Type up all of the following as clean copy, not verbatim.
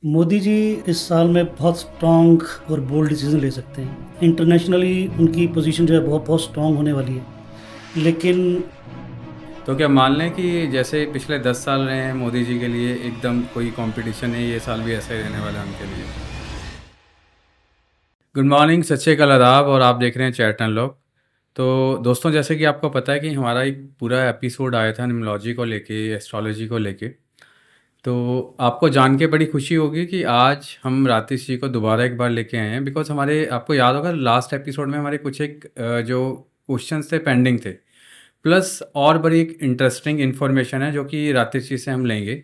मोदी जी इस साल में बहुत स्ट्रॉन्ग और बोल्ड डिसीजन ले सकते हैं। इंटरनेशनली उनकी पोजीशन जो है बहुत बहुत स्ट्रॉन्ग होने वाली है। लेकिन तो क्या मान लें कि जैसे पिछले 10 साल रहे हैं मोदी जी के लिए एकदम कोई कंपटीशन है, ये साल भी ऐसा ही रहने वाला है उनके लिए। गुड मॉर्निंग, सत श्री अकाल, आदाब। और आप देख रहे हैं चैटन लोग। तो दोस्तों, जैसे कि आपको पता है कि हमारा एक पूरा एपिसोड आया था न्यूमरोलॉजी को लेके, एस्ट्रोलॉजी को लेके। तो आपको जान के बड़ी खुशी होगी कि आज हम राकेश जी को दोबारा एक बार लेके आए हैं, बिकॉज हमारे आपको याद होगा लास्ट एपिसोड में हमारे कुछ एक जो क्वेश्चंस थे पेंडिंग थे, प्लस और बड़ी एक इंटरेस्टिंग इन्फॉर्मेशन है जो कि राकेश जी से हम लेंगे।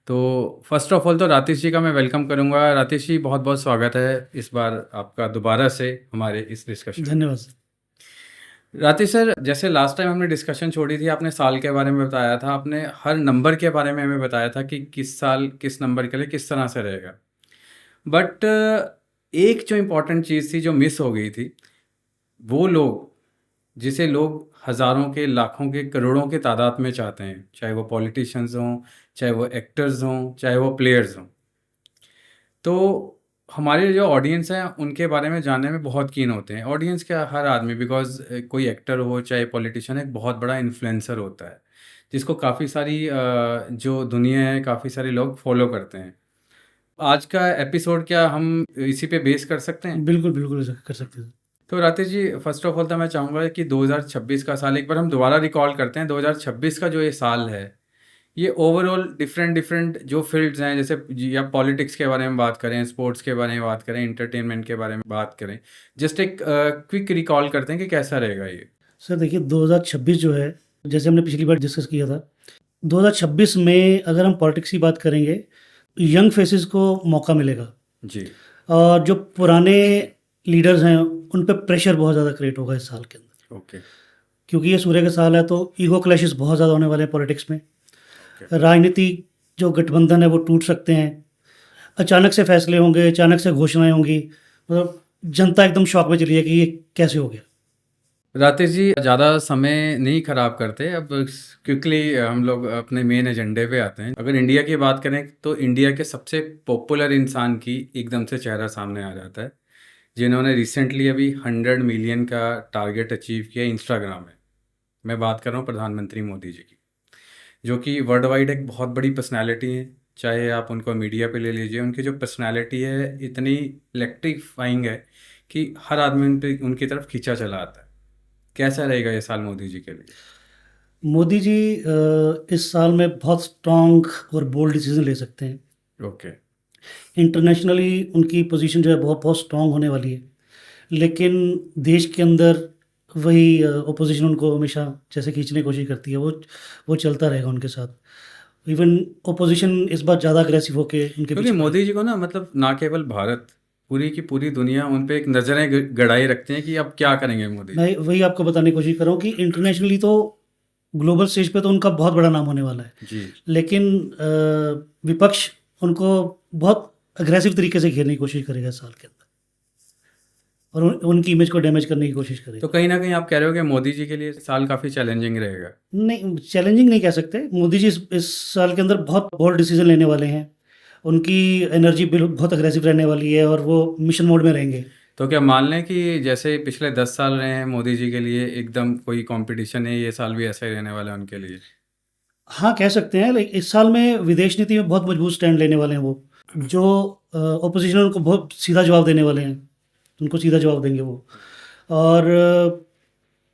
तो फर्स्ट ऑफ ऑल तो राकेश जी का मैं वेलकम करूंगा। राकेश जी, बहुत बहुत स्वागत है इस बार आपका दोबारा से हमारे इस डिस्कशन में। धन्यवाद सर। राकेश सर, जैसे लास्ट टाइम हमने डिस्कशन छोड़ी थी, आपने साल के बारे में बताया था, आपने हर नंबर के बारे में हमें बताया था कि किस साल किस नंबर के लिए किस तरह से रहेगा। बट एक जो इम्पोर्टेंट चीज़ थी जो मिस हो गई थी, वो लोग जिसे लोग हज़ारों के, लाखों के, करोड़ों के तादाद में चाहते हैं, चाहे वो पॉलिटिशियंस हों, चाहे वो एक्टर्स हों, चाहे वो प्लेयर्स हों। तो हमारे जो ऑडियंस हैं उनके बारे में जानने में बहुत कीन होते हैं। ऑडियंस क्या, हर आदमी, बिकॉज़ कोई एक्टर हो चाहे पॉलिटिशियन, एक बहुत बड़ा इन्फ्लुएंसर होता है जिसको काफ़ी सारी जो दुनिया है, काफ़ी सारे लोग फॉलो करते हैं। आज का एपिसोड क्या हम इसी पे बेस कर सकते हैं? बिल्कुल बिल्कुल सर, कर सकते हैं। तो Rakesh ji, first of all तो मैं चाहूँगा कि 2026 का साल एक बार हम दोबारा रिकॉल करते हैं। 2026 का जो ये साल है, ये ओवरऑल डिफरेंट डिफरेंट जो फील्ड्स हैं, जैसे या पॉलिटिक्स के बारे में बात करें, स्पोर्ट्स के बारे में बात करें, एंटरटेनमेंट के बारे में बात करें, जस्ट एक क्विक रिकॉल करते हैं कि कैसा रहेगा ये। सर देखिए, 2026 जो है, जैसे हमने पिछली बार डिस्कस किया था, 2026 में अगर हम पॉलिटिक्स की बात करेंगे, यंग फेसेस को मौका मिलेगा। जी। और जो पुराने लीडर्स हैं उन पे प्रेशर बहुत ज़्यादा क्रिएट होगा इस साल के अंदर। ओके। क्योंकि ये सूर्य का साल है तो ईगो क्लैशेस बहुत ज़्यादा होने वाले हैं पॉलिटिक्स में। ओके। राजनीति जो गठबंधन है वो टूट सकते हैं। अचानक से फैसले होंगे, अचानक से घोषणाएँ होंगी। मतलब जनता एकदम शॉक में चली है कि ये कैसे हो गया? राकेश जी, ज़्यादा समय नहीं खराब करते, अब क्विकली हम लोग अपने मेन एजेंडे पे आते हैं। अगर इंडिया की बात करें तो इंडिया के सबसे पॉपुलर इंसान की एकदम से चेहरा सामने आ जाता है, जिन्होंने रिसेंटली अभी 100 मिलियन का टारगेट अचीव किया इंस्टाग्राम में। मैं बात कर रहा हूँ प्रधानमंत्री मोदी जी की, जो कि वर्ल्ड वाइड एक बहुत बड़ी पर्सनैलिटी है। चाहे आप उनको मीडिया पे ले लीजिए, उनकी जो पर्सनैलिटी है इतनी इलेक्ट्रीफाइंग है कि हर आदमी उनकी तरफ खींचा चला आता है। कैसा रहेगा ये साल मोदी जी के लिए? मोदी जी इस साल में बहुत स्ट्रॉन्ग और बोल्ड डिसीजन ले सकते हैं। ओके। इंटरनेशनली उनकी पोजीशन जो है बहुत बहुत स्ट्रॉन्ग होने वाली है। लेकिन देश के अंदर वही ओपोजिशन उनको हमेशा जैसे खींचने की कोशिश करती है, वो चलता रहेगा उनके साथ। इवन ओपोजिशन इस बार ज़्यादा अग्रेसिव होके उनके क्योंकि पीछे खड़ी। मोदी जी को ना, मतलब ना केवल भारत, पूरी की पूरी दुनिया उन पे एक नज़रें गड़ाई रखते हैं कि अब क्या करेंगे मोदी जी। मैं वही आपको बताने की कोशिश कर रहा हूँ कि इंटरनेशनली तो ग्लोबल स्टेज पे तो उनका बहुत बड़ा नाम होने वाला है। जी। लेकिन विपक्ष उनको बहुत अग्रेसिव तरीके से घेरने की कोशिश करेगा इस साल के अंदर, और उनकी इमेज को डैमेज करने की कोशिश तो करेगा। कहीं ना कहीं आप कह रहे हो कि मोदी जी के लिए साल काफ़ी चैलेंजिंग रहेगा। नहीं, चैलेंजिंग नहीं कह सकते। मोदी जी इस साल के अंदर बहुत बोल्ड डिसीजन लेने वाले हैं। उनकी एनर्जी बहुत अग्रेसिव रहने वाली है और वो मिशन मोड में रहेंगे। तो क्या मान लें कि जैसे पिछले 10 साल रहे हैं मोदी जी के लिए एकदम कोई कंपटीशन है, ये साल भी ऐसा ही रहने वाला है उनके लिए? हाँ, कह सकते हैं। लेकिन इस साल में विदेश नीति में बहुत मजबूत स्टैंड लेने वाले हैं वो। जो ओपोजिशन है उनको बहुत सीधा जवाब देने वाले हैं। उनको सीधा जवाब देंगे वो। और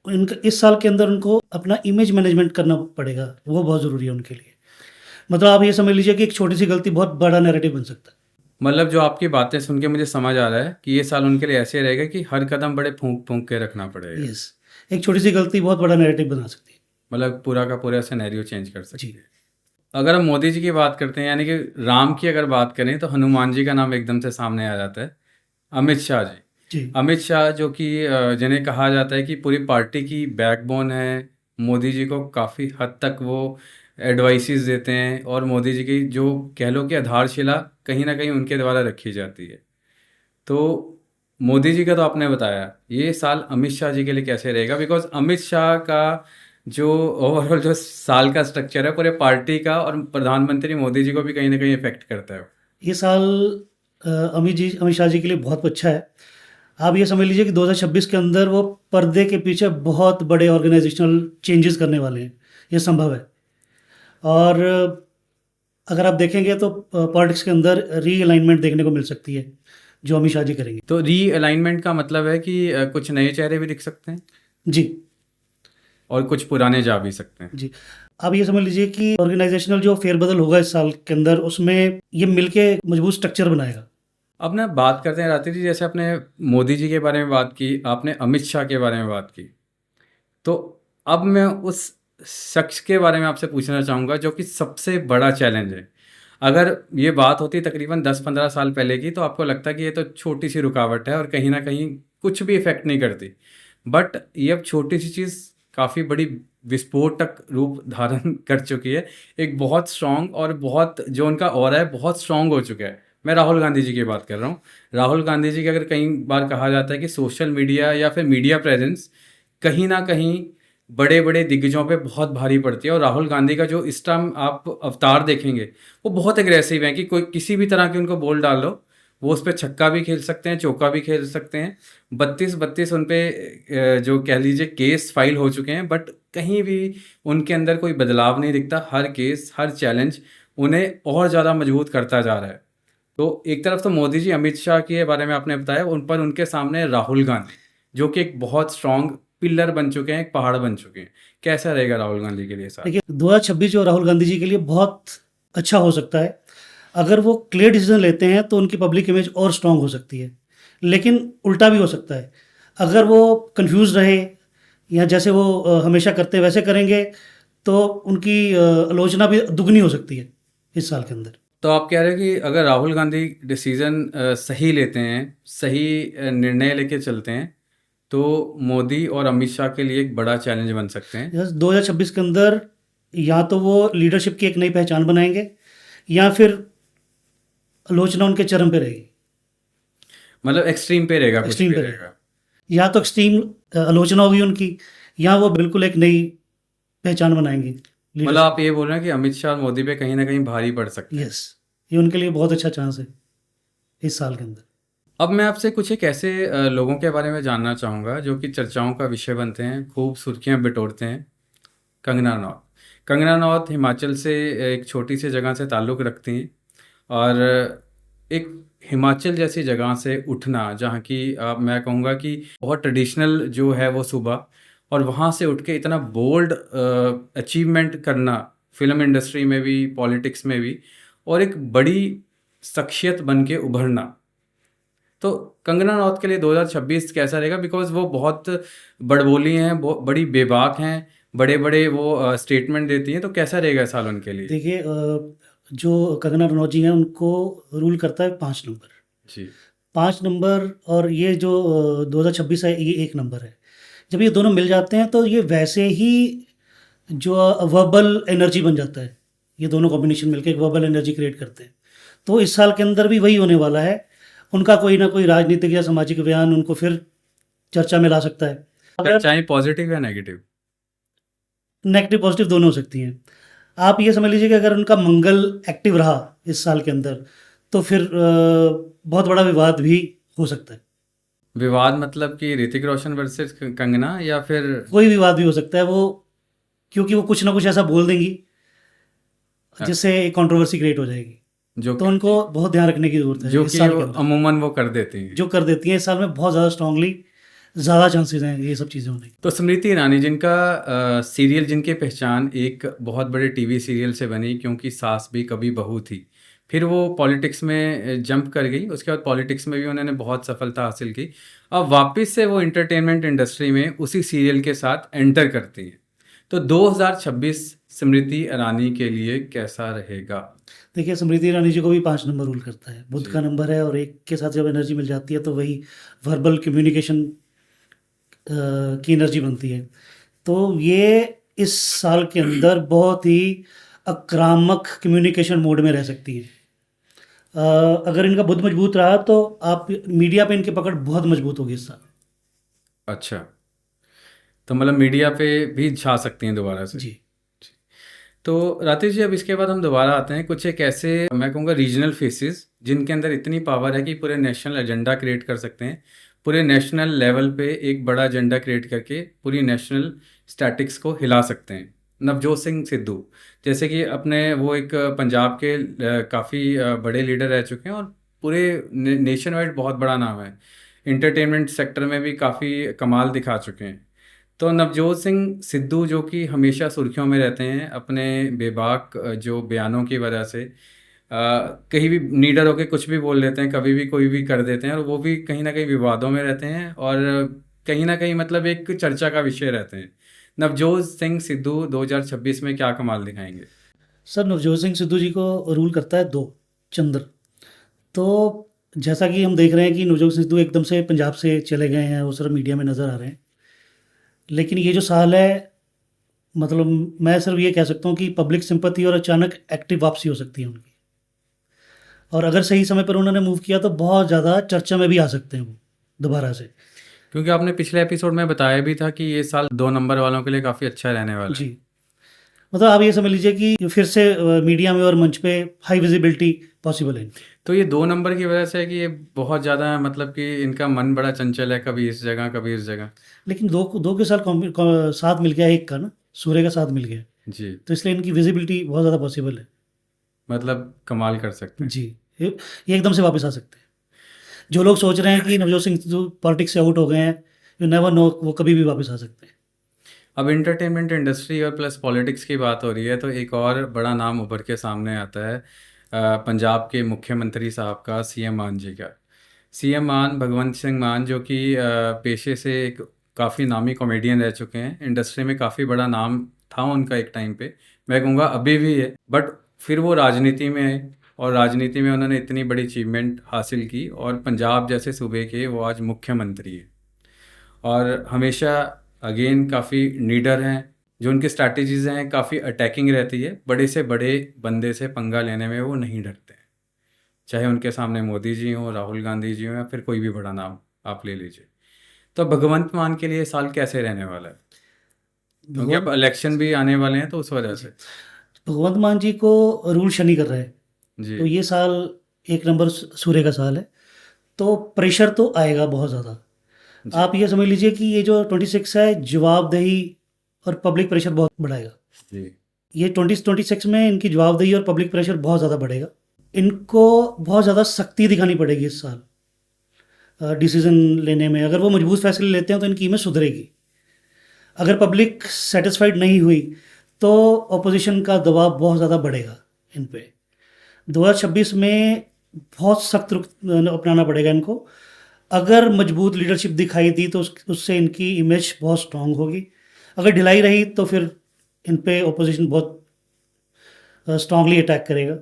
इनका इस साल के अंदर उनको अपना इमेज मैनेजमेंट करना पड़ेगा, वो बहुत ज़रूरी है उनके लिए। मतलब आप ये समझ लीजिए कि एक छोटी-सी गलती बहुत बड़ा नैरेटिव बन सकता है। मतलब जो आपकी बातें सुन के मुझे समझ आ रहा है कि ये साल उनके लिए ऐसे रहेगा कि हर कदम बड़े फूंक फूंक के रखना पड़ेगा। यस, एक छोटी-सी गलती बहुत बड़ा नैरेटिव बना सकती है। मतलब पूरा का पूरा सिनेरियो चेंज कर जी। सकती है। अगर हम मोदी जी की बात करते हैं, यानी कि राम की अगर बात करें, तो हनुमान जी का नाम एकदम से सामने आ जाता है। अमित शाह जी। जी। अमित शाह जो कि जिन्हें कहा जाता है कि पूरी पार्टी की बैकबोन है, मोदी जी को काफ़ी हद तक वो एडवाइसेस देते हैं, और मोदी जी की जो कह लो कि आधारशिला कहीं ना कहीं उनके द्वारा रखी जाती है। तो मोदी जी का तो आपने बताया, ये साल अमित शाह जी के लिए कैसे रहेगा? बिकॉज अमित शाह का जो ओवरऑल जो साल का स्ट्रक्चर है पूरे पार्टी का, और प्रधानमंत्री मोदी जी को भी कहीं ना कहीं इफेक्ट करता है। ये साल अमित शाह जी के लिए बहुत अच्छा है। आप ये समझ लीजिए कि 2026 के अंदर वो पर्दे के पीछे बहुत बड़े ऑर्गेनाइजेशनल चेंजेस करने वाले हैं, ये संभव है। और अगर आप देखेंगे तो पॉलिटिक्स के अंदर रीअलाइनमेंट देखने को मिल सकती है, जो अमित शाह जी करेंगे। तो रीअलाइनमेंट का मतलब है कि कुछ नए चेहरे भी दिख सकते हैं जी, और कुछ पुराने जा भी सकते हैं। जी। आप ये समझ लीजिए कि ऑर्गेनाइजेशनल जो फेरबदल होगा इस साल के अंदर, उसमें ये मिलके मजबूत स्ट्रक्चर बनाएगा। अब ना बात करते हैं रात्रि जी, जैसे आपने मोदी जी के बारे में बात की, आपने अमित शाह के बारे में बात की, तो अब मैं उस शख्स के बारे में आपसे पूछना चाहूँगा जो कि सबसे बड़ा चैलेंज है। अगर ये बात होती तकरीबन 10-15 साल पहले की, तो आपको लगता कि ये तो छोटी सी रुकावट है और कहीं ना कहीं कुछ भी इफेक्ट नहीं करती। बट ये अब छोटी सी चीज़ काफ़ी बड़ी विस्फोटक रूप धारण कर चुकी है। एक बहुत स्ट्रांग और बहुत जो उनका ऑरा है बहुत स्ट्रांग हो चुका है। मैं राहुल गांधी जी की बात कर रहा हूँ। राहुल गांधी जी की अगर कई बार कहा जाता है कि सोशल मीडिया या फिर मीडिया प्रेजेंस कहीं ना कहीं बड़े-बड़े दिग्गजों पे बहुत भारी पड़ती है, और राहुल गांधी का जो इस टाइम आप अवतार देखेंगे, वो बहुत एग्रेसिव हैं कि कोई किसी भी तरह की उनको बॉल डाल दो, वो उस पे छक्का भी खेल सकते हैं, चौका भी खेल सकते हैं। 32-32 उन पे जो कह लीजिए केस फाइल हो चुके हैं, बट कहीं भी उनके अंदर कोई बदलाव नहीं दिखता। हर केस, हर चैलेंज उन्हें और ज़्यादा मजबूत करता जा रहा है। तो एक तरफ तो मोदी जी, अमित शाह के बारे में आपने बताया, उन पर उनके सामने राहुल गांधी, जो कि एक बहुत स्ट्रॉन्ग पिलर बन चुके हैं, एक पहाड़ बन चुके हैं। कैसा रहेगा राहुल गांधी के लिए साल? देखिए, 2026 जो राहुल गांधी जी के लिए बहुत अच्छा हो सकता है। अगर वो क्लियर डिसीजन लेते हैं तो उनकी पब्लिक इमेज और स्ट्रांग हो सकती है। लेकिन उल्टा भी हो सकता है, अगर वो कंफ्यूज रहे या जैसे वो हमेशा करते हैं वैसे करेंगे, तो उनकी आलोचना भी दुगनी हो सकती है इस साल के अंदर। तो आप कह रहे हैं कि अगर राहुल गांधी डिसीजन सही लेते हैं, सही निर्णय लेके चलते हैं, तो मोदी और अमित शाह के लिए एक बड़ा चैलेंज बन सकते हैं। जैसे 2026 के अंदर या तो वो लीडरशिप की एक नई पहचान बनाएंगे, या फिर आलोचना उनके चरम पे रहेगी, मतलब एक्सट्रीम पे रहेगा, कुछ एक्सट्रीम भी पे रहेगा। रहेगा। या तो एक्सट्रीम आलोचना होगी उनकी, या वो बिल्कुल एक नई पहचान बनाएंगी मतलब लीडरशिप। आप ये बोल रहे हैं कि अमित शाह और मोदी पे कहीं ना कहीं भारी पड़ सकते हैं। यस, ये उनके लिए बहुत अच्छा चांस है इस साल के अंदर। अब मैं आपसे कुछ एक ऐसे लोगों के बारे में जानना चाहूँगा जो कि चर्चाओं का विषय बनते हैं, खूब सुर्खियाँ बिटोरते हैं। कंगना रनौत। कंगना रनौत हिमाचल से एक छोटी सी जगह से ताल्लुक़ रखती हैं, और एक हिमाचल जैसी जगह से उठना, जहाँ की मैं कहूँगा कि बहुत ट्रेडिशनल जो है वो सूबा, और वहाँ से उठ के इतना बोल्ड अचीवमेंट करना, फिल्म इंडस्ट्री में भी, पॉलिटिक्स में भी, और एक बड़ी शख्सियत बन के उभरना। तो कंगना रनौत के लिए 2026 कैसा रहेगा? बिकॉज़ वो बहुत बड़बोली हैं, बड़ी बेबाक हैं, बड़े-बड़े वो स्टेटमेंट देती हैं, तो कैसा रहेगा इस साल उनके लिए? देखिए, जो कंगना रनौत जी हैं उनको रूल करता है 5 नंबर। जी। 5 नंबर और ये जो 2026 है, ये 1 नंबर है। जब ये दोनों मिल जाते हैं तो ये वैसे ही जो वर्बल एनर्जी बन जाता है। ये दोनों कॉम्बिनेशन मिलके एक वर्बल एनर्जी क्रिएट करते हैं। तो इस साल के अंदर भी वही होने वाला है। उनका कोई ना कोई राजनीतिक या सामाजिक बयान उनको फिर चर्चा में ला सकता है। अगर चर्चाएँ पॉज़िटिव या नेगेटिव? नेगेटिव पॉजिटिव दोनों हो सकती हैं। आप ये समझ लीजिए कि अगर उनका मंगल एक्टिव रहा इस साल के अंदर, तो फिर बहुत बड़ा विवाद भी हो सकता है। विवाद मतलब कि ऋतिक रोशन वर्सेस कंगना, या फिर कोई विवाद भी हो सकता है, वो क्योंकि वो कुछ ना कुछ ऐसा बोल देंगी जिससे एक कंट्रोवर्सी क्रिएट हो जाएगी। जो तो उनको बहुत ध्यान रखने की ज़रूरत है जो इस कि साल वो के अंदर। अमूमन वो कर देती हैं। जो कर देती हैं इस साल में बहुत ज़्यादा स्ट्रांगली, ज़्यादा चांसेस हैं ये सब चीज़ें होने के। तो स्मृति ईरानी, जिनका सीरियल, जिनकी पहचान एक बहुत बड़े टीवी सीरियल से बनी, क्योंकि सास भी कभी बहू थी, फिर वो पॉलिटिक्स में जंप कर गई, उसके बाद पॉलिटिक्स में भी उन्होंने बहुत सफलता हासिल की। अब वापस से वो एंटरटेनमेंट इंडस्ट्री में उसी सीरियल के साथ एंटर करती हैं। तो 2026 स्मृति ईरानी के लिए कैसा रहेगा? देखिए, स्मृति ईरानी जी को भी 5 नंबर रूल करता है। बुध जी। का नंबर है और 1 के साथ जब एनर्जी मिल जाती है तो वही वर्बल कम्युनिकेशन की एनर्जी बनती है। तो ये इस साल के अंदर बहुत ही आक्रामक कम्युनिकेशन मोड में रह सकती हैं। अगर इनका बुध मजबूत रहा तो आप मीडिया पे इनकी पकड़ बहुत मजबूत होगी इस साल। अच्छा, तो मतलब मीडिया पे भी छा सकती हैं दोबारा से। जी। तो राकेश जी, अब इसके बाद हम दोबारा आते हैं कुछ एक ऐसे, मैं कहूँगा, रीजनल फेसेस जिनके अंदर इतनी पावर है कि पूरे नेशनल एजेंडा क्रिएट कर सकते हैं। पूरे नेशनल लेवल पे एक बड़ा एजेंडा क्रिएट करके पूरी नेशनल स्टैटिक्स को हिला सकते हैं। नवजोत सिंह सिद्धू जैसे कि अपने वो एक पंजाब के काफ़ी बड़े लीडर रह चुके हैं और पूरे नेशन वाइड बहुत बड़ा नाम है। इंटरटेनमेंट सेक्टर में भी काफ़ी कमाल दिखा चुके हैं। तो नवजोत सिंह सिद्धू जो कि हमेशा सुर्खियों में रहते हैं अपने बेबाक जो बयानों की वजह से, कहीं भी नीडर होकर कुछ भी बोल देते हैं, कभी भी कोई भी कर देते हैं, और वो भी कहीं ना कहीं विवादों में रहते हैं और कहीं ना कहीं मतलब एक चर्चा का विषय रहते हैं। नवजोत सिंह सिद्धू 2026 में क्या कमाल दिखाएंगे? सर, नवजोत सिंह सिद्धू जी को रूल करता है दो, चंद्र। तो जैसा कि हम देख रहे हैं कि नवजोत सिद्धू एकदम से पंजाब से चले गए हैं, वो सिर्फ मीडिया में नज़र आ रहे हैं। लेकिन ये जो साल है, मतलब मैं सिर्फ ये कह सकता हूँ कि पब्लिक सिंपैथी और अचानक एक्टिव वापसी हो सकती है उनकी। और अगर सही समय पर उन्होंने मूव किया तो बहुत ज़्यादा चर्चा में भी आ सकते हैं वो दोबारा से। क्योंकि आपने पिछले एपिसोड में बताया भी था कि ये साल 2 नंबर वालों के लिए काफ़ी अच्छा रहने वाला है। जी, मतलब आप ये समझ लीजिए कि फिर से मीडिया में और मंच पे हाई विजिबिलिटी पॉसिबल है इनकी। तो ये 2 नंबर की वजह से है कि ये बहुत ज़्यादा, मतलब कि इनका मन बड़ा चंचल है, कभी इस जगह कभी इस जगह। लेकिन दो के साथ साथ मिल गया एक का ना, सूर्य का साथ मिल गया, जी, तो इसलिए इनकी विजिबिलिटी बहुत ज़्यादा पॉसिबल है। मतलब कमाल कर सकते हैं। जी, ये एकदम से वापस आ सकते हैं। जो लोग सोच रहे हैं कि नवजोत सिंह सिद्धू पॉलिटिक्स से आउट हो गए हैं, यू नेवर नो, वो कभी भी वापस आ सकते हैं। अब इंटरटेनमेंट इंडस्ट्री और प्लस पॉलिटिक्स की बात हो रही है तो एक और बड़ा नाम उभर के सामने आता है, पंजाब के मुख्यमंत्री साहब का, सीएम मान जी का। सीएम मान, भगवंत सिंह मान, जो कि पेशे से एक काफ़ी नामी कॉमेडियन रह चुके हैं। इंडस्ट्री में काफ़ी बड़ा नाम था उनका एक टाइम पे, मैं कहूँगा अभी भी है, बट फिर वो राजनीति में आए और राजनीति में उन्होंने इतनी बड़ी अचीवमेंट हासिल की और पंजाब जैसे सूबे के वो आज मुख्यमंत्री हैं। और हमेशा अगेन काफ़ी नीडर हैं, जो उनकी स्ट्रैटेजीज़ हैं काफ़ी अटैकिंग रहती है। बड़े से बड़े बंदे से पंगा लेने में वो नहीं डरते हैं, चाहे उनके सामने मोदी जी हों, राहुल गांधी जी हों, या फिर कोई भी बड़ा नाम आप ले लीजिए। तो भगवंत मान के लिए साल कैसे रहने वाला है? क्योंकि अब भगवंत इलेक्शन भी आने वाले हैं तो उस वजह जी, से। भगवंत मान जी को रूल शनि कर रहा है, जी, तो ये साल एक नंबर सूर्य का साल है, तो प्रेशर तो आएगा बहुत ज़्यादा। जी, आप ये समझ लीजिए कि ये जो 26 है, जवाबदेही और पब्लिक प्रेशर बहुत बढ़ाएगा। जी, ये 2026 में इनकी जवाबदेही और पब्लिक प्रेशर बहुत ज़्यादा बढ़ेगा। इनको बहुत ज़्यादा सख्ती दिखानी पड़ेगी इस साल डिसीज़न लेने में। अगर वो मजबूत फैसले लेते हैं तो इनकी इमेज सुधरेगी। अगर पब्लिक सेटिस्फाइड नहीं हुई तो ऑपोजिशन का दबाव बहुत ज़्यादा बढ़ेगा इन पे। 2026 में बहुत सख्त रुख अपनाना पड़ेगा इनको। अगर मजबूत लीडरशिप दिखाई दी तो उससे इनकी इमेज बहुत स्ट्रांग होगी। अगर ढिलाई रही तो फिर इन पे ऑपोजिशन बहुत स्ट्रांगली अटैक करेगा।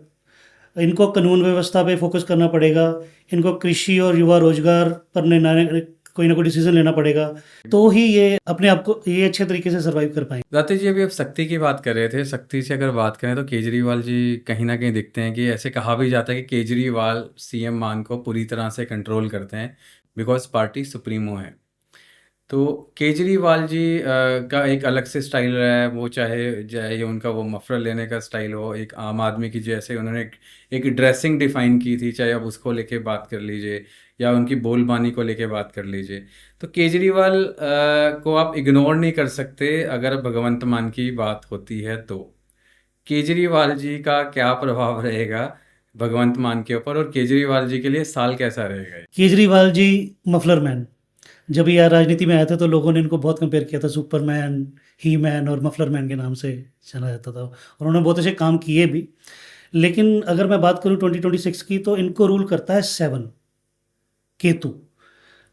इनको कानून व्यवस्था पे फोकस करना पड़ेगा। इनको कृषि और युवा रोजगार पर कोई ना कोई डिसीजन लेना पड़ेगा, तो ही ये अपने आप को ये अच्छे तरीके से सर्वाइव कर पाएंगे। राकेश जी, अभी आप सख्ती की बात कर रहे थे। सख्ती से अगर बात करें तो केजरीवाल जी कहीं ना कहीं दिखते हैं कि ऐसे कहा भी जाता है कि केजरीवाल सीएम मान को पूरी तरह से कंट्रोल करते हैं, बिकॉज पार्टी सुप्रीमो है। तो केजरीवाल जी का एक अलग से स्टाइल रहा है, वो चाहे चाहे उनका वो मफरल लेने का स्टाइल हो, एक आम आदमी की जैसे उन्होंने एक ड्रेसिंग डिफाइन की थी, चाहे आप उसको लेके बात कर लीजिए या उनकी बोलबानी को लेके बात कर लीजिए। तो केजरीवाल को आप इग्नोर नहीं कर सकते अगर भगवंत मान की बात होती है तो। केजरीवाल जी का क्या प्रभाव रहेगा भगवंत मान के ऊपर, और केजरीवाल जी के लिए साल कैसा रहेगा? केजरीवाल जी मफलर मैन, जब ये राजनीति में आए थे तो लोगों ने इनको बहुत कंपेयर किया था सुपरमैन, ही मैन और मफलर मैन के नाम से जाना जाता था, और उन्होंने बहुत अच्छे काम किए भी। लेकिन अगर मैं बात करूं 2026 की, तो इनको रूल करता है 7, केतु।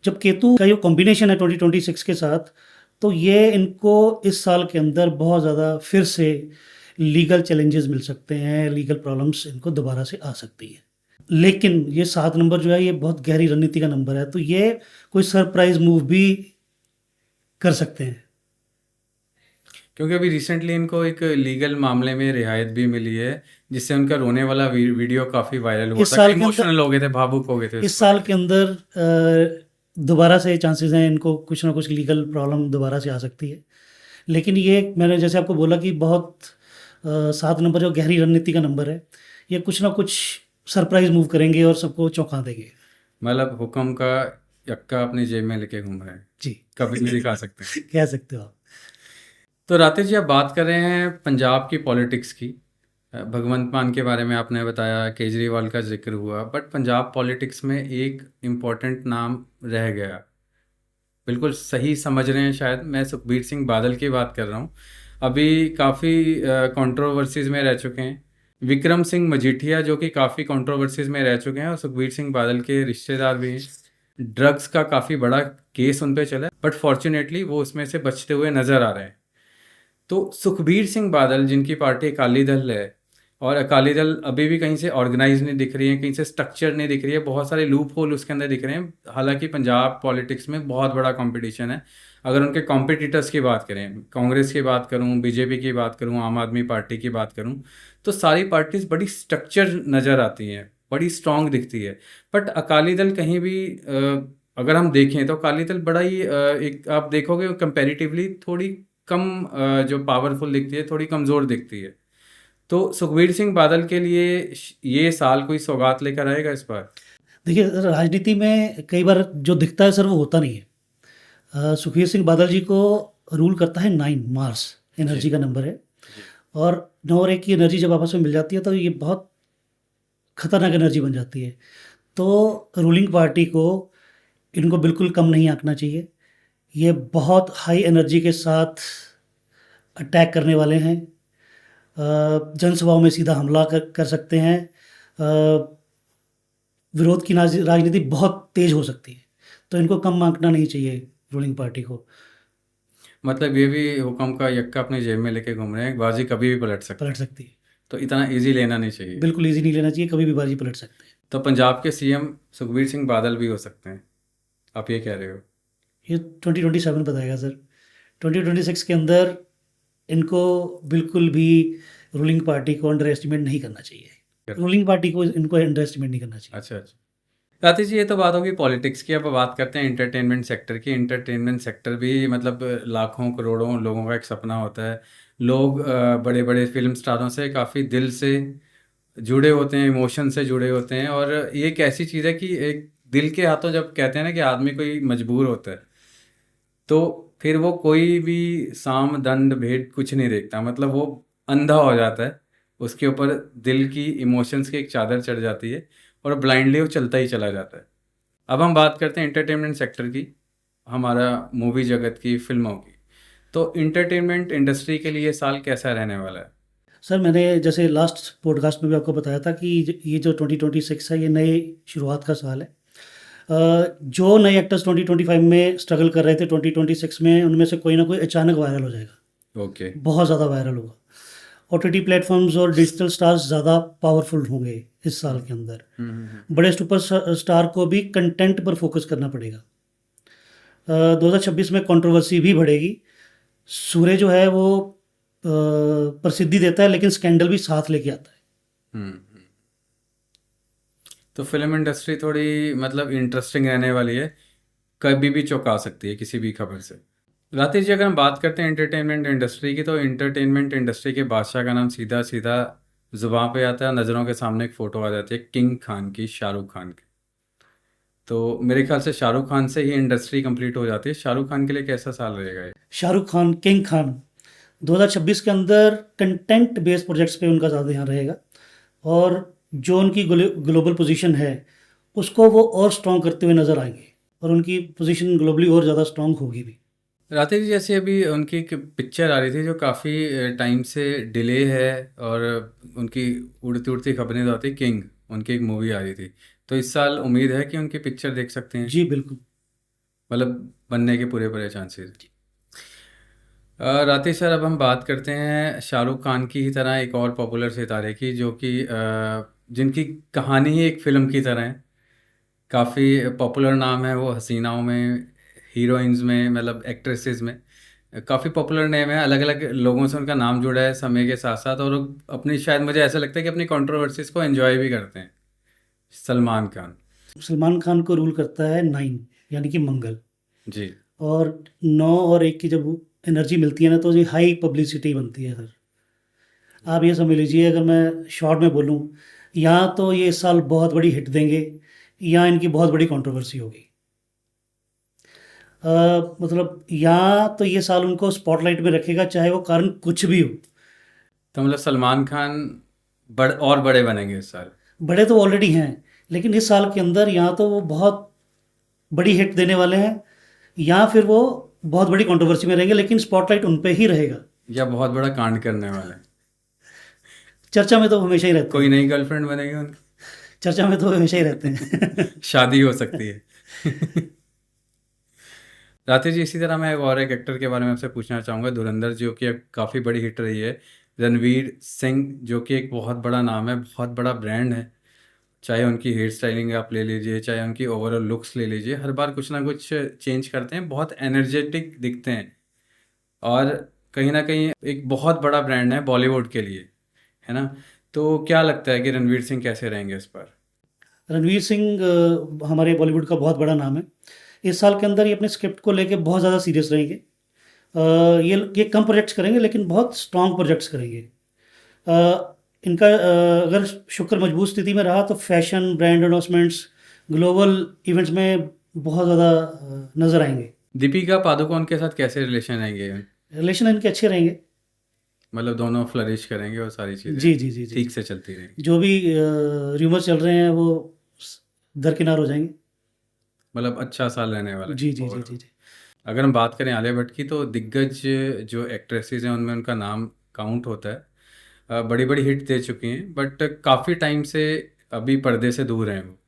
जब केतु का ये कॉम्बिनेशन है 2026 के साथ, तो ये इनको इस साल के अंदर बहुत ज़्यादा फिर से लीगल चैलेंजेस मिल सकते हैं, लीगल प्रॉब्लम्स इनको दोबारा से आ सकती है। लेकिन ये 7 नंबर जो है, ये बहुत गहरी रणनीति का नंबर है, तो ये कोई सरप्राइज मूव भी कर सकते हैं। क्योंकि अभी रिसेंटली इनको एक लीगल मामले में रियायत भी मिली है, जिससे उनका रोने वाला वीडियो काफ़ी वायरल हुआ इस था, साल के अंदर इमोशनल हो गए थे, भावुक हो गए थे उस इस पर। साल के अंदर दोबारा से चांसेस हैं इनको कुछ ना कुछ लीगल प्रॉब्लम दोबारा से आ सकती है। लेकिन ये मैंने जैसे आपको बोला कि बहुत 7 नंबर जो गहरी रणनीति का नंबर है, ये कुछ ना कुछ सरप्राइज़ मूव करेंगे और सबको चौंका देंगे। मतलब हुक्म का यक्का अपनी जेब में लेके घूम रहे हैं, जी, कभी भी दिखा सकते हैं। कह सकते हो आप। तो राकेश जी, आप बात कर रहे हैं पंजाब की पॉलिटिक्स की। भगवंत मान के बारे में आपने बताया, केजरीवाल का जिक्र हुआ, बट पंजाब पॉलिटिक्स में एक इम्पॉर्टेंट नाम रह गया। बिल्कुल सही समझ रहे हैं शायद, मैं सुखबीर सिंह बादल की बात कर रहा हूँ। अभी काफ़ी कंट्रोवर्सीज में रह चुके हैं। विक्रम सिंह मजीठिया जो कि काफ़ी कंट्रोवर्सीज में रह चुके हैं और सुखबीर सिंह बादल के रिश्तेदार भी हैं। ड्रग्स का काफ़ी बड़ा केस उन पे चला, बट फॉर्चुनेटली वो उसमें से बचते हुए नज़र आ रहे हैं। तो सुखबीर सिंह बादल जिनकी पार्टी अकाली दल है, और अकाली दल अभी भी कहीं से ऑर्गेनाइज नहीं दिख रही है, कहीं से स्ट्रक्चर नहीं दिख रही है, बहुत सारे लूप होल उसके अंदर दिख रहे हैं। हालांकि पंजाब पॉलिटिक्स में बहुत बड़ा कंपटीशन है। अगर उनके कॉम्पिटिटर्स की बात करें, कांग्रेस की बात करूं, बीजेपी की बात करूं, आम आदमी पार्टी की बात करूं, तो सारी पार्टीज बड़ी स्ट्रक्चर नज़र आती हैं, बड़ी स्ट्रांग दिखती है। बट अकाली दल कहीं भी अगर हम देखें तो अकाली दल बड़ा ही एक आप देखोगे कंपैरेटिवली थोड़ी कम जो पावरफुल दिखती है, थोड़ी कमज़ोर दिखती है। तो सुखबीर सिंह बादल के लिए ये साल कोई सौगात लेकर आएगा इस बार? देखिए, राजनीति में कई बार जो दिखता है सर वो होता नहीं है। सुखबीर सिंह बादल जी को रूल करता है 9 मार्स, जी एनर्जी का नंबर है। जी। और 9 और 1 की एनर्जी जब आपस में मिल जाती है तो ये बहुत खतरनाक एनर्जी बन जाती है। तो रूलिंग पार्टी को इनको बिल्कुल कम नहीं आंकना चाहिए। ये बहुत हाई एनर्जी के साथ अटैक करने वाले हैं। जनसभाओं में सीधा हमला कर सकते हैं। विरोध की राजनीति बहुत तेज हो सकती है, तो इनको कम आंकना नहीं चाहिए रूलिंग पार्टी को। मतलब ये भी हुक्म का यक्का अपने जेब में लेके घूम रहे हैं, बाजी कभी भी पलट सकती पलट है। सकती है। तो इतना इजी लेना नहीं चाहिए। बिल्कुल ईज़ी नहीं लेना चाहिए, कभी भी बाजी पलट सकते हैं। तो पंजाब के सीएम सुखबीर सिंह बादल भी हो सकते हैं, आप ये कह रहे हो? ये 2027 बताएगा सर। 2026 के अंदर इनको बिल्कुल भी रूलिंग पार्टी को अंडर एस्टिमेट नहीं करना चाहिए। रूलिंग पार्टी को इनको अंडर एस्टिमेट नहीं करना चाहिए। अच्छा अच्छा। राकेश जी, ये तो बात होगी पॉलिटिक्स की। अब बात करते हैं एंटरटेनमेंट सेक्टर की। एंटरटेनमेंट सेक्टर भी मतलब लाखों करोड़ों लोगों का एक सपना होता है। लोग बड़े बड़े फिल्म स्टारों से काफ़ी दिल से जुड़े होते हैं, इमोशन से जुड़े होते हैं। और ये एक ऐसी चीज़ है कि एक दिल के हाथों जब कहते हैं ना कि आदमी कोई मजबूर होता है, तो फिर वो कोई भी साम दंड भेद कुछ नहीं देखता, मतलब वो अंधा हो जाता है। उसके ऊपर दिल की इमोशंस की एक चादर चढ़ जाती है और ब्लाइंडली वो चलता ही चला जाता है। अब हम बात करते हैं एंटरटेनमेंट सेक्टर की, हमारा मूवी जगत की, फिल्मों की। तो एंटरटेनमेंट इंडस्ट्री के लिए साल कैसा रहने वाला है? सर, मैंने जैसे लास्ट पॉडकास्ट में भी आपको बताया था कि ये जो 2026 है ये नए शुरुआत का साल है। जो नए एक्टर्स 2025 में स्ट्रगल कर रहे थे, 2026 में उनमें से कोई ना कोई अचानक वायरल हो जाएगा। ओके। बहुत ज़्यादा वायरल होगा। ओटीटी प्लेटफॉर्म्स और डिजिटल स्टार्स ज़्यादा पावरफुल होंगे इस साल के अंदर। बड़े सुपर स्टार को भी कंटेंट पर फोकस करना पड़ेगा। 2026 में कंट्रोवर्सी भी बढ़ेगी। सूर्य जो है वो प्रसिद्धि देता है, लेकिन स्कैंडल भी साथ लेके आता है। हम्म। तो फिल्म इंडस्ट्री थोड़ी मतलब इंटरेस्टिंग रहने वाली है, कभी भी चौंका सकती है किसी भी खबर से। राकेश जी, अगर हम बात करते हैं एंटरटेनमेंट इंडस्ट्री की, तो एंटरटेनमेंट इंडस्ट्री के बादशाह का नाम सीधा सीधा जुबान पे आता है, नज़रों के सामने एक फ़ोटो आ जाती है किंग खान की, शाहरुख खान की। तो मेरे ख्याल से शाहरुख खान से ही इंडस्ट्री कंप्लीट हो जाती है। शाहरुख खान के लिए कैसा साल रहेगा ये? शाहरुख खान, किंग खान, 2026 के अंदर कंटेंट बेस्ड प्रोजेक्ट्स पे उनका ज़्यादा ध्यान रहेगा। और जो उनकी ग्लोबल पोजीशन है उसको वो और स्ट्रॉन्ग करते हुए नज़र आएंगे, और उनकी पोजीशन ग्लोबली और ज़्यादा स्ट्रॉन्ग होगी भी। राधे जी, जैसे अभी उनकी एक पिक्चर आ रही थी जो काफ़ी टाइम से डिले है, और उनकी उड़ती उड़ती खबरें तो आती, किंग, उनकी एक मूवी आ रही थी। तो इस साल उम्मीद है कि उनकी पिक्चर देख सकते हैं, जी बिल्कुल। मतलब बनने के पूरे पूरे चांसेस। राकेश सर, अब हम बात करते हैं शाहरुख खान की ही तरह एक और पॉपुलर सितारे की, जो कि जिनकी कहानी ही एक फ़िल्म की तरह है। काफ़ी पॉपुलर नाम है वो, हसीनाओं में, हीरोइंस में, मतलब एक्ट्रेसेस में काफ़ी पॉपुलर नेम है। अलग अलग लोगों से उनका नाम जुड़ा है समय के साथ साथ, और वो अपनी, शायद मुझे ऐसा लगता है कि अपनी कंट्रोवर्सीज को एंजॉय भी करते हैं। सलमान खान। सलमान खान को रूल करता है 9, यानी कि मंगल। जी। और 9 और 1 की जब एनर्जी मिलती है ना तो ये हाई पब्लिसिटी बनती है सर। आप ये समझ लीजिए, अगर मैं शॉर्ट में बोलूँ, या तो ये इस साल बहुत बड़ी हिट देंगे, या इनकी बहुत बड़ी कंट्रोवर्सी होगी। मतलब या तो ये साल उनको स्पॉटलाइट में रखेगा, चाहे वो कारण कुछ भी हो। तो मतलब सलमान खान और बड़े बनेंगे इस साल। बड़े तो ऑलरेडी हैं, लेकिन इस साल के अंदर या तो वो बहुत बड़ी हिट देने वाले हैं, या फिर वो बहुत बड़ी कंट्रोवर्सी में रहेंगे, लेकिन स्पॉटलाइट उन पे ही रहेगा। या बहुत बड़ा कांड करने वाले हैं। चर्चा में तो हमेशा ही रहते कोई हैं। नई गर्लफ्रेंड बनेगी उनकी। चर्चा में तो हमेशा ही रहते हैं। शादी हो सकती है। राकेश जी, इसी तरह मैं एक एक्टर के बारे में आपसे पूछना चाहूँगा, धुरंधर जो कि एक काफ़ी बड़ी हिट रही है। रणवीर सिंह जो कि एक बहुत बड़ा नाम है, बहुत बड़ा ब्रांड है। चाहे उनकी हेयर स्टाइलिंग आप ले लीजिए, चाहे उनकी ओवरऑल लुक्स ले लीजिए, हर बार कुछ ना कुछ चेंज करते हैं, बहुत एनर्जेटिक दिखते हैं। और कहीं न कहीं एक बहुत बड़ा ब्रांड है बॉलीवुड के लिए, है ना? तो क्या लगता है कि रणवीर सिंह कैसे रहेंगे इस बार? रणवीर सिंह हमारे बॉलीवुड का बहुत बड़ा नाम है। इस साल के अंदर ये अपने स्क्रिप्ट को लेके बहुत ज़्यादा सीरियस रहेंगे। ये कम प्रोजेक्ट्स करेंगे, लेकिन बहुत स्ट्रॉन्ग प्रोजेक्ट्स करेंगे। इनका अगर शुक्र मजबूत स्थिति में रहा तो fashion, brand endorsements, global events में बहुत ज़्यादा नज़र आएंगे। दीपिका पादुकोण के साथ कैसे रिलेशन रहेंगे? रिलेशन इनके अच्छे रहेंगे। मतलब दोनों फ्लरिश करेंगे और सारी चीज़ें जी जी जी जी ठीक जी। से चलती रहेंगी। जो भी र्यूमर्स चल रहे हैं वो दरकिनार हो जाएंगे। मतलब अच्छा साल रहने वाला है जी जी जी ओवरऑल। जी जी। अगर हम बात करें आलिया भट्ट की, तो दिग्गज जो एक्ट्रेसेस हैं उनमें उनका नाम काउंट होता है। बड़ी बड़ी हिट दे चुकी हैं, बट काफ़ी टाइम से अभी पर्दे से दूर हैं वो।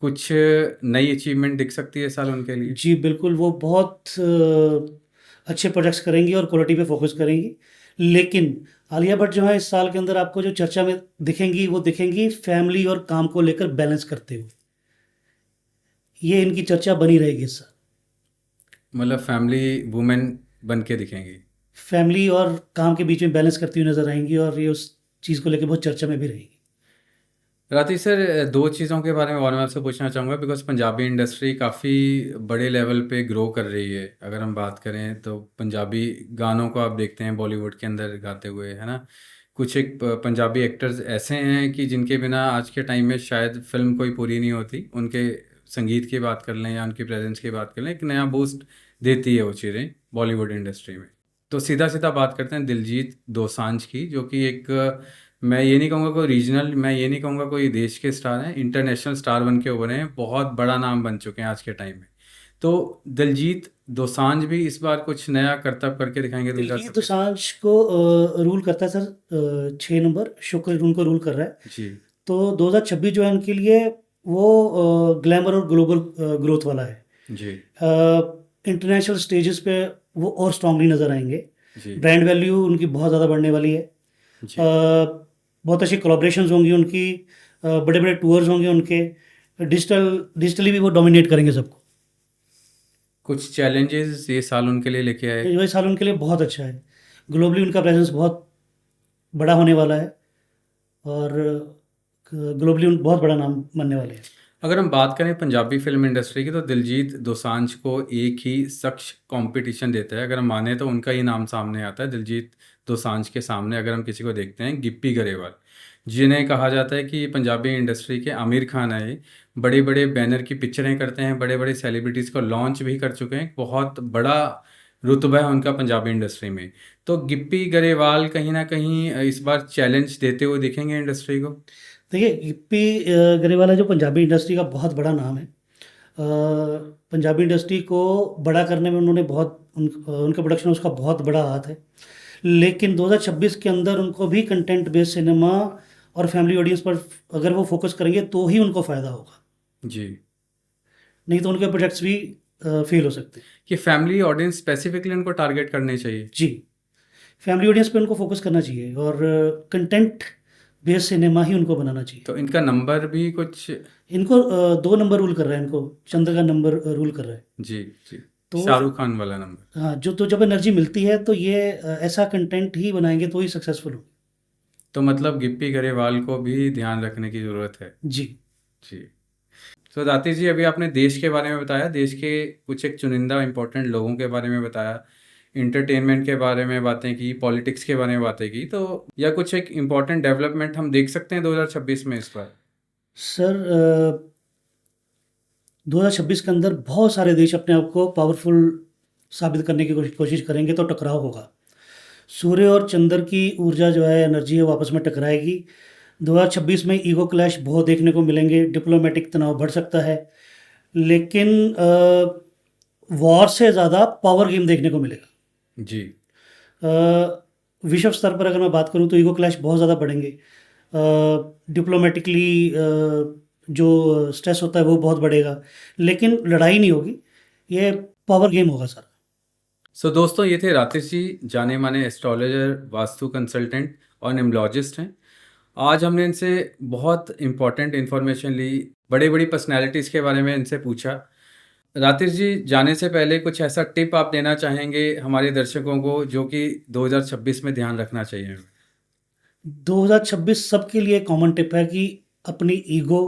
कुछ नई अचीवमेंट दिख सकती है इस साल उनके लिए? जी बिल्कुल, वो बहुत अच्छे प्रोजेक्ट्स करेंगी और क्वालिटी पे फोकस करेंगी। लेकिन आलिया भट्ट जो है इस साल के अंदर आपको जो चर्चा में दिखेंगी, वो दिखेंगी फैमिली और काम को लेकर बैलेंस करते हुए। ये इनकी चर्चा बनी रहेगी इस साल। मतलब फैमिली वुमेन बन के दिखेंगी। फैमिली और काम के बीच में बैलेंस करती हुई नजर आएंगी, और ये उस चीज़ को लेकर बहुत चर्चा में भी रहेगी। राठी सर, दो चीज़ों के बारे में और मैं आपसे पूछना चाहूँगा, बिकॉज पंजाबी इंडस्ट्री काफ़ी बड़े लेवल पे ग्रो कर रही है। अगर हम बात करें तो पंजाबी गानों को आप देखते हैं बॉलीवुड के अंदर गाते हुए, है ना? कुछ एक पंजाबी एक्टर्स ऐसे हैं कि जिनके बिना आज के टाइम में शायद फिल्म कोई पूरी नहीं होती। उनके संगीत की बात कर लें या उनकी प्रेजेंस की बात कर लें, एक नया बूस्ट देती है वो चीज़ें बॉलीवुड इंडस्ट्री में। तो सीधा सीधा बात करते हैं दिलजीत दोसांझ की, जो कि एक मैं ये नहीं कहूँगा कोई रीजनल, मैं ये नहीं कहूँगा कोई देश के स्टार हैं, इंटरनेशनल स्टार बन के उभरे हैं, बहुत बड़ा नाम बन चुके हैं आज के टाइम में। तो दिलजीत दोसांझ भी इस बार कुछ नया करतब करके दिखाएंगे 2026? दिलजीत दोसांझ को रूल करता है सर, 6 नंबर शुक्र उनको रूल कर रहा है। जी। तो 2026 जो है उनके लिए वो ग्लैमर और ग्लोबल ग्रोथ वाला है। जी। इंटरनेशनल स्टेजेस पे वो और स्ट्रांगली नज़र आएंगे। जी। ब्रांड वैल्यू उनकी बहुत ज़्यादा बढ़ने वाली है। जी। बहुत अच्छी कोलैबोरेशंस होंगी उनकी, बड़े बड़े टूर्स होंगे उनके, डिजिटली भी वो डोमिनेट करेंगे सबको। कुछ चैलेंजेस ये साल उनके लिए लेके आए? ये साल उनके लिए बहुत अच्छा है। ग्लोबली उनका प्रेजेंस बहुत बड़ा होने वाला है, और ग्लोबली बहुत बड़ा नाम बनने वाले हैं। अगर हम बात करें पंजाबी फिल्म इंडस्ट्री की, तो दिलजीत दोसांझ को एक ही शख्स कंपटीशन देता है। अगर हम माने तो उनका ही नाम सामने आता है दिलजीत दोसांझ के सामने। अगर हम किसी को देखते हैं, गिप्पी गरेवाल, जिन्हें कहा जाता है कि ये पंजाबी इंडस्ट्री के आमिर खान है। ये बड़े बड़े बैनर की पिक्चरें करते हैं, बड़े बड़े सेलिब्रिटीज़ को लॉन्च भी कर चुके हैं। बहुत बड़ा रुतबा है उनका पंजाबी इंडस्ट्री में। तो गिप्पी गरेवाल कहीं ना कहीं इस बार चैलेंज देते हुए दिखेंगे इंडस्ट्री को। देखिए, गिप्पी गरेवाल है जो पंजाबी इंडस्ट्री का बहुत बड़ा नाम है। पंजाबी इंडस्ट्री को बड़ा करने में उन्होंने उनका प्रोडक्शन उसका बहुत बड़ा हाथ है। लेकिन 2026 के अंदर उनको भी कंटेंट बेस्ड सिनेमा और फैमिली ऑडियंस पर अगर वो फोकस करेंगे तो ही उनको फ़ायदा होगा। जी। नहीं तो उनके प्रोजेक्ट्स भी फेल हो सकते हैं। कि फैमिली ऑडियंस स्पेसिफिकली उनको टारगेट करने चाहिए। जी, फैमिली ऑडियंस पे उनको फोकस करना चाहिए, और कंटेंट बेस्ड सिनेमा ही उनको बनाना चाहिए। तो इनका नंबर भी कुछ? इनको 2 नंबर रूल कर रहा है, इनको चंद्र का नंबर रूल कर रहा है। जी। जी। तो शाहरुख खान वाला नंबर। हाँ, जो तो जब एनर्जी मिलती है तो ये ऐसा कंटेंट ही बनाएंगे तो ही सक्सेसफुल होंगे। तो मतलब गिप्पी गरेवाल को भी ध्यान रखने की ज़रूरत है। जी। जी। तो दाती जी, अभी आपने देश के बारे में बताया, देश के कुछ एक चुनिंदा इंपॉर्टेंट लोगों के बारे में बताया एंटरटेनमेंट के बारे में बातें की, पॉलिटिक्स के बारे में बातें की, तो या कुछ एक इम्पॉर्टेंट डेवलपमेंट हम देख सकते हैं 2026 में इस बार? सर 2026 के अंदर बहुत सारे देश अपने आप को पावरफुल साबित करने की कोशिश करेंगे, तो टकराव होगा। सूर्य और चंद्र की ऊर्जा जो है, एनर्जी है, वो आपस में टकराएगी। 2026 में ईगो क्लैश बहुत देखने को मिलेंगे, डिप्लोमेटिक तनाव बढ़ सकता है, लेकिन वॉर से ज़्यादा पावर गेम देखने को मिलेगा। जी। विश्व स्तर पर अगर मैं बात करूं तो ईगो क्लैश बहुत ज़्यादा बढ़ेंगे। डिप्लोमेटिकली जो स्ट्रेस होता है वो बहुत बढ़ेगा, लेकिन लड़ाई नहीं होगी, ये पावर गेम होगा सर। सो दोस्तों, ये थे राकेश जी, जाने माने एस्ट्रोलॉजर, वास्तु कंसल्टेंट और न्यूमरोलॉजिस्ट हैं। आज हमने इनसे बहुत इम्पोर्टेंट इन्फॉर्मेशन ली, बड़ी बड़ी पर्सनैलिटीज़ के बारे में इनसे पूछा। राकेश जी, जाने से पहले कुछ ऐसा टिप आप देना चाहेंगे हमारे दर्शकों को जो कि 2026 में ध्यान रखना चाहिए? 2026 सबके लिए कॉमन टिप है कि अपनी ईगो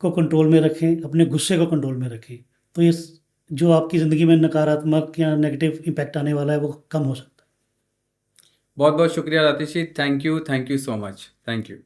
को कंट्रोल में रखें, अपने गुस्से को कंट्रोल में रखें, तो ये जो आपकी ज़िंदगी में नकारात्मक या नेगेटिव इम्पैक्ट आने वाला है वो कम हो सकता है। बहुत बहुत शुक्रिया Rakesh ji, thank you so much, thank you.